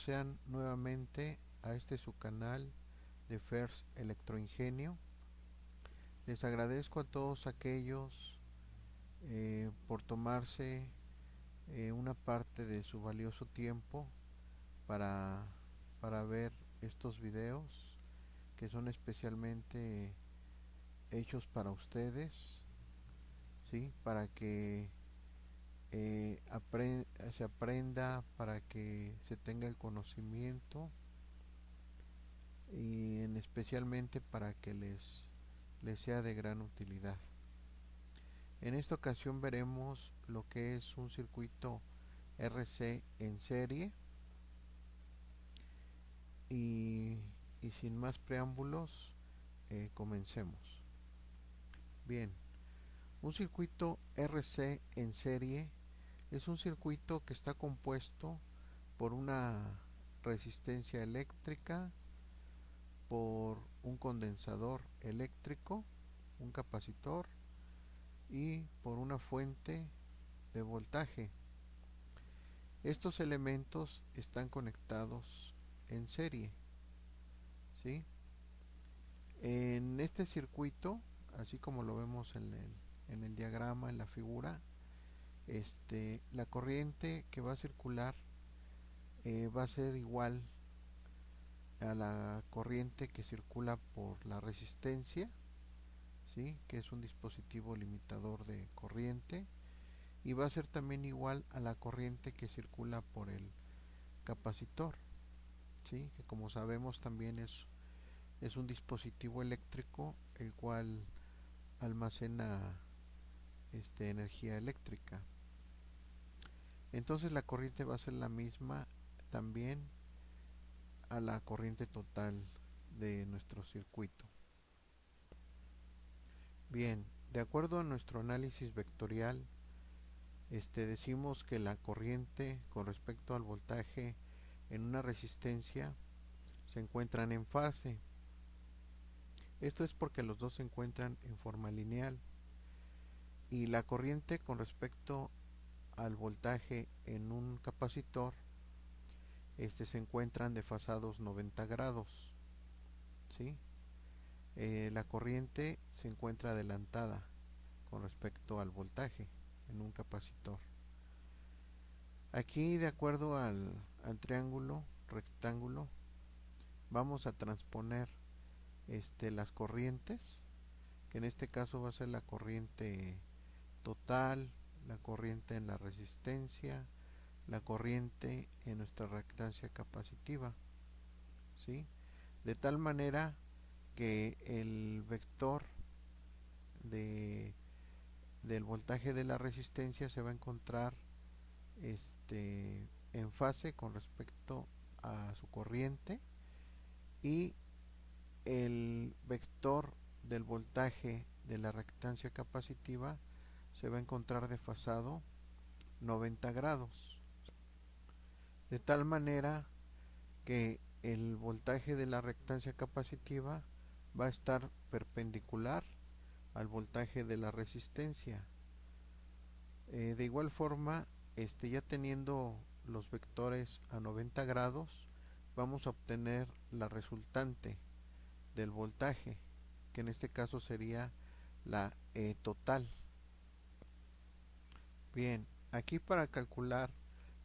sean nuevamente a este su canal de FERS Electroingenio. Les agradezco a todos aquellos por tomarse una parte de su valioso tiempo para, para ver estos videos que son especialmente hechos para ustedes, ¿sí? Para que se aprenda, para que se tenga el conocimiento y especialmente para que les sea de gran utilidad. En esta ocasión veremos lo que es un circuito RC en serie y sin más preámbulos comencemos. Bien, un circuito RC en serie es un circuito que está compuesto por una resistencia eléctrica, por un condensador eléctrico, un capacitor y por una fuente de voltaje. Estos elementos están conectados en serie, ¿sí? En este circuito, así como lo vemos en el diagrama, en la figura, la corriente que va a circular va a ser igual a la corriente que circula por la resistencia, ¿sí? Que es un dispositivo limitador de corriente, y va a ser también igual a la corriente que circula por el capacitor, ¿sí? Que como sabemos también es un dispositivo eléctrico el cual almacena energía eléctrica. Entonces la corriente va a ser la misma también a la corriente total de nuestro circuito. Bien, de acuerdo a nuestro análisis vectorial, decimos que la corriente con respecto al voltaje en una resistencia se encuentran en fase. Esto es porque los dos se encuentran en forma lineal, y la corriente con respecto al voltaje en un capacitor se encuentran desfasados 90 grados, ¿sí? La corriente se encuentra adelantada con respecto al voltaje en un capacitor. Aquí, de acuerdo al triángulo rectángulo, vamos a transponer las corrientes, que en este caso va a ser la corriente total, la corriente en la resistencia, la corriente en nuestra reactancia capacitiva, ¿sí? De tal manera que el vector del voltaje de la resistencia se va a encontrar en fase con respecto a su corriente, y el vector del voltaje de la reactancia capacitiva se va a encontrar desfasado 90 grados, de tal manera que el voltaje de la reactancia capacitiva va a estar perpendicular al voltaje de la resistencia. De igual forma, ya teniendo los vectores a 90 grados, vamos a obtener la resultante del voltaje, que en este caso sería la E total. Bien, aquí para calcular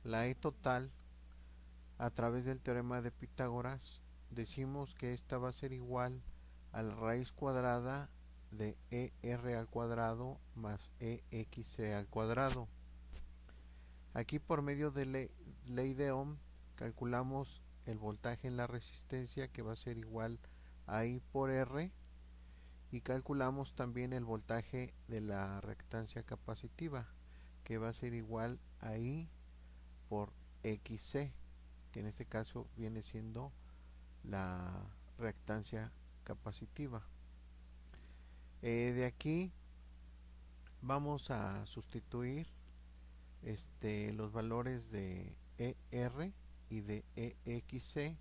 la E total a través del teorema de Pitágoras, decimos que esta va a ser igual a la raíz cuadrada de ER al cuadrado más EXC al cuadrado. Aquí, por medio de ley de Ohm, calculamos el voltaje en la resistencia, que va a ser igual a I por R, y calculamos también el voltaje de la reactancia capacitiva, que va a ser igual a I por XC, que en este caso viene siendo la reactancia capacitiva. De aquí vamos a sustituir los valores de ER y de EXC,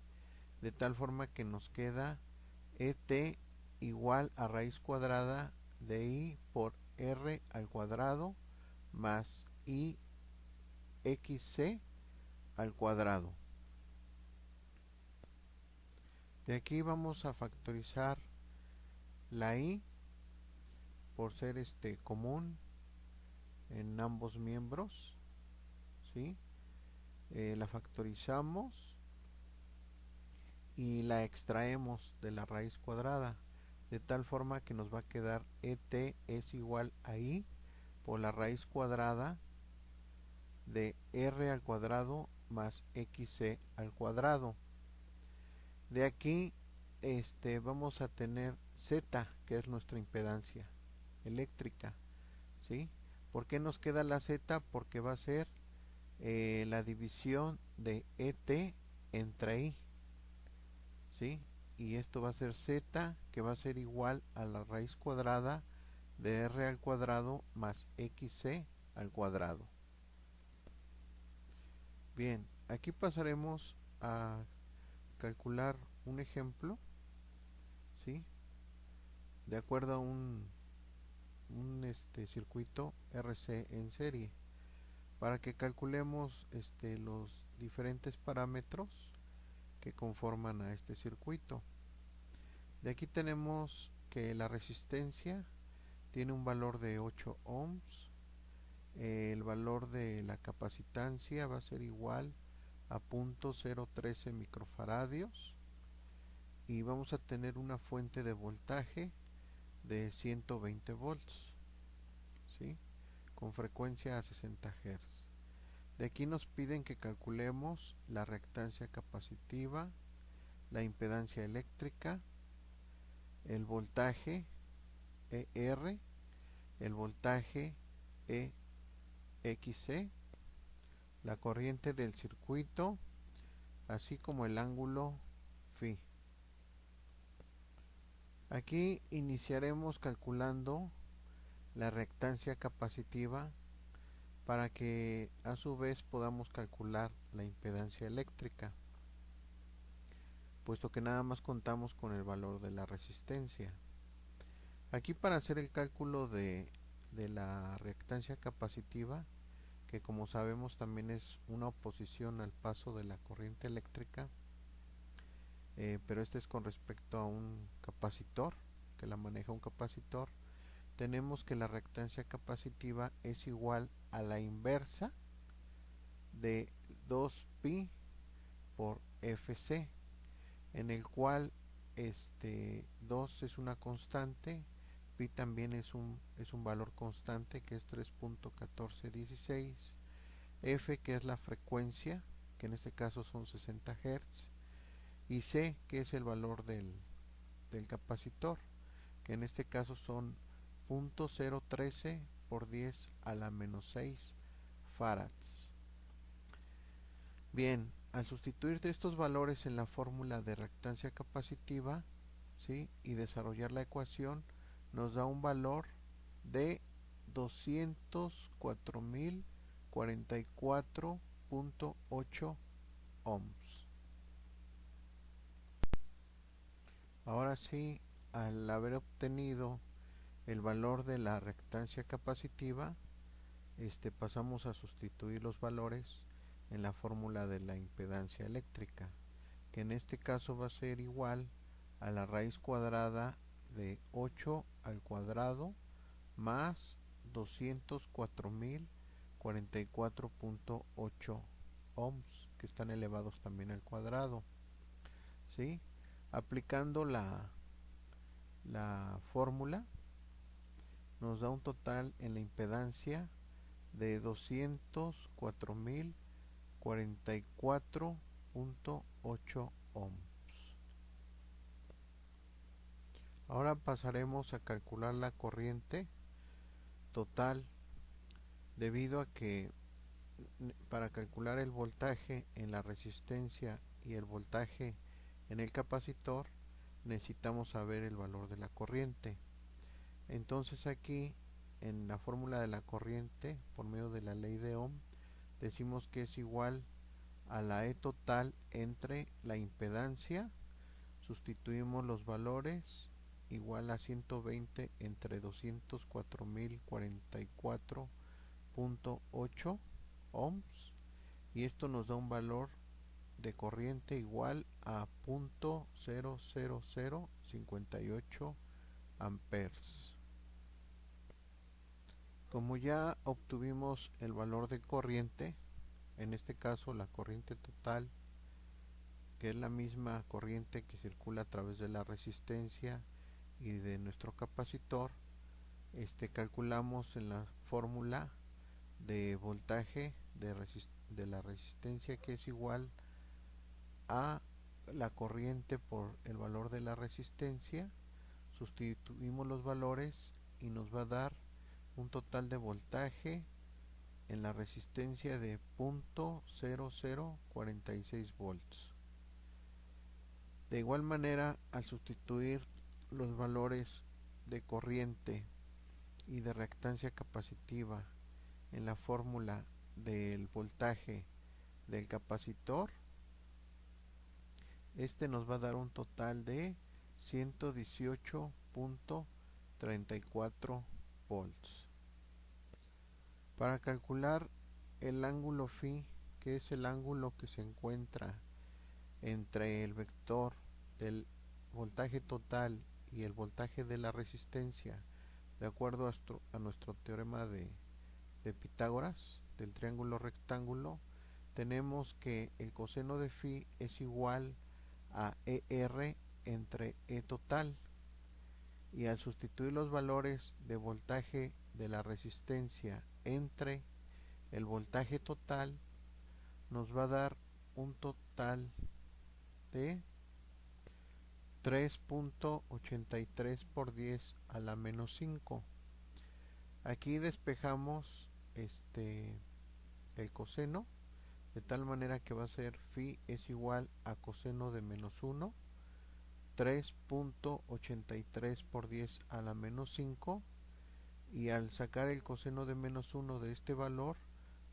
de tal forma que nos queda ET igual a raíz cuadrada de I por R al cuadrado más IXC al cuadrado. De aquí vamos a factorizar la I por ser común en ambos miembros, ¿sí? La factorizamos y la extraemos de la raíz cuadrada, de tal forma que nos va a quedar ET es igual a I por la raíz cuadrada de R al cuadrado más XC al cuadrado. De aquí vamos a tener Z, que es nuestra impedancia eléctrica, ¿sí? ¿Por qué nos queda la Z? Porque va a ser la división de ET entre I, ¿sí? Y esto va a ser Z, que va a ser igual a la raíz cuadrada de R al cuadrado más XC al cuadrado. Bien, aquí pasaremos a calcular un ejemplo, ¿sí? De acuerdo a un circuito RC en serie, para que calculemos los diferentes parámetros que conforman a este circuito. De aquí tenemos que la resistencia tiene un valor de 8 ohms, el valor de la capacitancia va a ser igual a 0.013 microfaradios y vamos a tener una fuente de voltaje de 120 volts, ¿sí? Con frecuencia a 60 Hz. De aquí nos piden que calculemos la reactancia capacitiva, la impedancia eléctrica, el voltaje ER, el voltaje EXC, la corriente del circuito, así como el ángulo Φ. Aquí iniciaremos calculando la reactancia capacitiva para que a su vez podamos calcular la impedancia eléctrica, puesto que nada más contamos con el valor de la resistencia. Aquí, para hacer el cálculo de la reactancia capacitiva, que como sabemos también es una oposición al paso de la corriente eléctrica, pero este es con respecto a un capacitor, que la maneja un capacitor, tenemos que la reactancia capacitiva es igual a la inversa de 2pi por Fc, en el cual 2 es una constante, pi también es un valor constante, que es 3.1416, F, que es la frecuencia, que en este caso son 60 Hz, y C, que es el valor del capacitor, que en este caso son 0.013 por 10 a la menos 6 farads. Bien, al sustituir de estos valores en la fórmula de reactancia capacitiva, ¿sí?, y desarrollar la ecuación, nos da un valor de 204.044.8 ohms. Ahora sí, al haber obtenido el valor de la reactancia capacitiva, pasamos a sustituir los valores en la fórmula de la impedancia eléctrica, que en este caso va a ser igual a la raíz cuadrada de 8 al cuadrado más 204.044.8 ohms, que están elevados también al cuadrado, ¿sí? Aplicando la fórmula, nos da un total en la impedancia de 204.044.8 ohms. Ahora pasaremos a calcular la corriente total, debido a que para calcular el voltaje en la resistencia y el voltaje en el capacitor necesitamos saber el valor de la corriente. Entonces aquí en la fórmula de la corriente, por medio de la ley de Ohm, decimos que es igual a la E total entre la impedancia, sustituimos los valores, igual a 120 entre 204.044.8 ohms, y esto nos da un valor de corriente igual a 0.00058 amperes. Como ya obtuvimos el valor de corriente, en este caso la corriente total, que es la misma corriente que circula a través de la resistencia y de nuestro capacitor, calculamos en la fórmula de voltaje de la resistencia, que es igual a la corriente por el valor de la resistencia. Sustituimos los valores y nos va a dar un total de voltaje en la resistencia de 0.0046 volts. De igual manera, al sustituir los valores de corriente y de reactancia capacitiva en la fórmula del voltaje del capacitor, nos va a dar un total de 118.34 volts. Para calcular el ángulo phi, que es el ángulo que se encuentra entre el vector del voltaje total y el voltaje de la resistencia, de acuerdo a nuestro teorema de Pitágoras del triángulo rectángulo, tenemos que el coseno de phi es igual a ER entre E total, y al sustituir los valores de voltaje de la resistencia entre el voltaje total, nos va a dar un total de 3.83 por 10 a la menos 5. Aquí despejamos el coseno, de tal manera que va a ser phi es igual a coseno de menos 1, 3.83 por 10 a la menos 5, y al sacar el coseno de menos 1 de este valor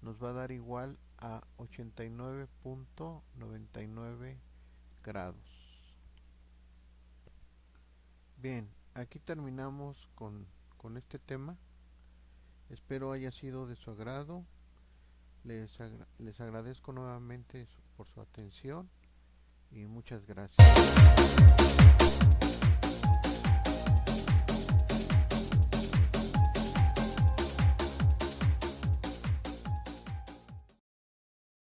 nos va a dar igual a 89.99 grados. Bien, aquí terminamos con este tema. Espero haya sido de su agrado. Les agradezco nuevamente por su atención y muchas gracias.